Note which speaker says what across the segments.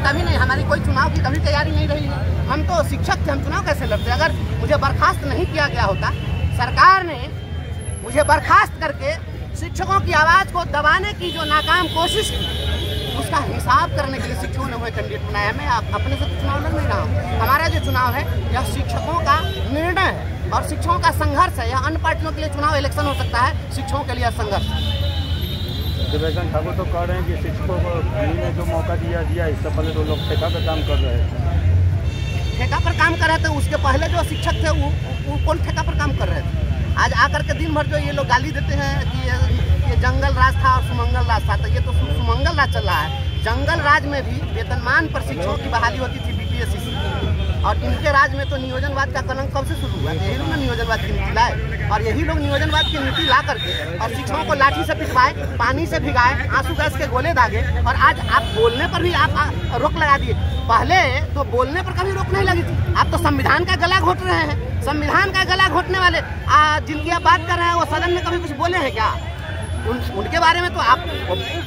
Speaker 1: कभी नहीं, हमारी कोई चुनाव की कभी तैयारी नहीं रही है। हम तो शिक्षक थे, हम चुनाव कैसे लड़ते? अगर मुझे बर्खास्त नहीं किया गया होता, सरकार ने मुझे बर्खास्त करके शिक्षकों की आवाज़ को दबाने की जो नाकाम कोशिश की, उसका हिसाब करने के लिए शिक्षकों ने हमें कैंडिडेट बनाया। मैं अपने से चुनाव लड़ नहीं रहा हूँ। हमारा जो चुनाव है यह शिक्षकों का निर्णय है और शिक्षकों का संघर्ष है। यह अन्य पार्टियों के लिए चुनाव इलेक्शन हो सकता है, शिक्षकों के लिए संघर्ष।
Speaker 2: दिव्यांग ठाकुर तो कह रहे हैं कि शिक्षकों को फ्री में जो मौका दिया इससे पहले तो लोग ठेका पर काम कर रहे थे।
Speaker 1: ठेका पर काम कर रहे थे, उसके पहले जो शिक्षक थे वो कौन ठेका पर काम कर रहे थे? आज आकर के दिन भर जो ये लोग गाली देते हैं कि ये जंगल राज था और सुमंगल राज था, तो ये तो सुमंगल राज चल रहा है। जंगल राज में भी वेतनमान पर शिक्षकों की बहाली होती थी बीपीएससी से, और इनके राज में तो नियोजनवाद का कलंक कब से शुरू हुआ? यही लोग नियोजनवाद की नीति लाए और यही लोग नियोजनवाद की नीति ला करके और शिक्षकों को लाठी से पिटवाए, पानी से भिगाए, आंसू गैस के गोले दागे, और आज आप बोलने पर भी आप रोक लगा दिए। पहले तो बोलने पर कभी रोक नहीं लगी थी, आप तो संविधान का गला घोट रहे हैं। संविधान का गला घोटने वाले जिनकी आप बात कर रहे हैं वो सदन में कभी कुछ बोले हैं क्या? उनके बारे में तो आप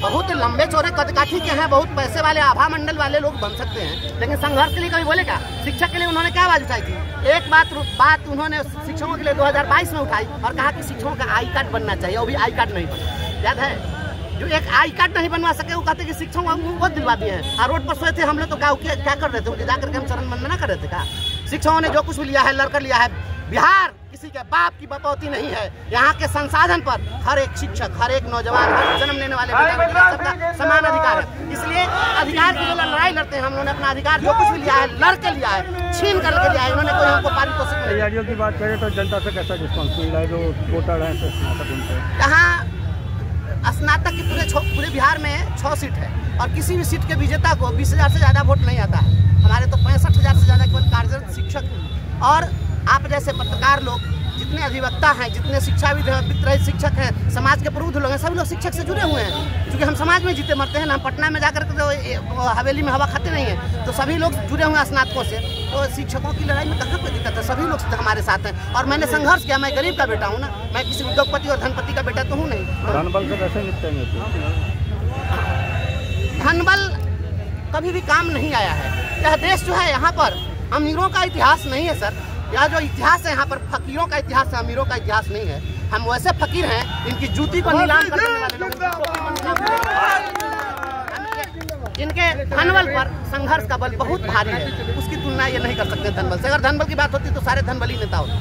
Speaker 1: बहुत लंबे चौड़े कदकाठी के हैं, बहुत पैसे वाले आभा मंडल वाले लोग बन सकते हैं, लेकिन संघर्ष के लिए कभी बोले क्या? शिक्षक के लिए उन्होंने क्या आवाज उठाई थी? एक बात उन्होंने शिक्षकों के लिए 2022 में उठाई और कहा कि शिक्षकों का आई कार्ड बनना चाहिए, और भी आई कार्ड नहीं बना। याद है? जो एक आई कार्ड नहीं बनवा सके वो कहते कि शिक्षकों को बहुत दिलवा दिए हैं। और रोड पर सोए थे हम लोग, तो क्या कर रहे थे? जाकर के हम चरण वंदना कर रहे थे क्या? शिक्षकों ने जो कुछ भी लिया है लड़कर लिया है। बिहार किसी के बाप की बपौती नहीं है। यहाँ के संसाधन पर हर एक शिक्षक, हर एक नौजवान, हर जन्म लेने वाले सबका समान अधिकार है। इसलिए अधिकार की जो लड़ाई लड़ते हैं, हम लोगों ने अपना अधिकार जो कुछ भी लिया है लड़ के लिया है, छीन करके लिया है। उन्होंने कोई हमको पारितोषिक नहीं।
Speaker 2: तैयारियों की बात करें तो जनता से कैसा रिस्पॉन्स मिल रहा है? जो वोटर हैं
Speaker 1: यहाँ स्नातक की पूरे बिहार में 6 सीट है और किसी भी सीट के विजेता को 20,000 से ज़्यादा वोट नहीं आता है। हमारे तो 65,000 से ज़्यादा केवल कार्यरत शिक्षक और आप जैसे पत्रकार लोग, जितने अधिवक्ता हैं, जितने शिक्षाविद हैं, वित्त रहित शिक्षक हैं, समाज के प्रबुद्ध लोग हैं, सभी लोग शिक्षक से जुड़े हुए हैं। क्योंकि हम समाज में जीते मरते हैं ना, हम पटना में जाकर तो हवेली में हवा खाते नहीं हैं, तो सभी लोग जुड़े हुए हैं स्नातकों से। तो शिक्षकों की लड़ाई में कहाँ कोई दिक्कत है? सभी लोग हमारे साथ हैं और मैंने संघर्ष किया। मैं गरीब का बेटा हूँ ना, मैं किसी उद्योगपति और धनपति का बेटा तो हूँ नहीं।
Speaker 2: धनबल से कैसे निपटेंगे?
Speaker 1: धनबल कभी भी काम नहीं आया है। यह देश जो है, यहाँ पर अमीरों का इतिहास नहीं है सर। यह जो इतिहास है यहाँ पर फकीरों का इतिहास है, अमीरों का इतिहास नहीं है। हम वैसे फकीर हैं, इनकी जूती को नीलाम करने वाले लोग, इनके धनबल पर संघर्ष का बल बहुत भारी है। उसकी तुलना ये नहीं कर सकते धनबल से। अगर धनबल की बात होती तो सारे धनबली नेता होते।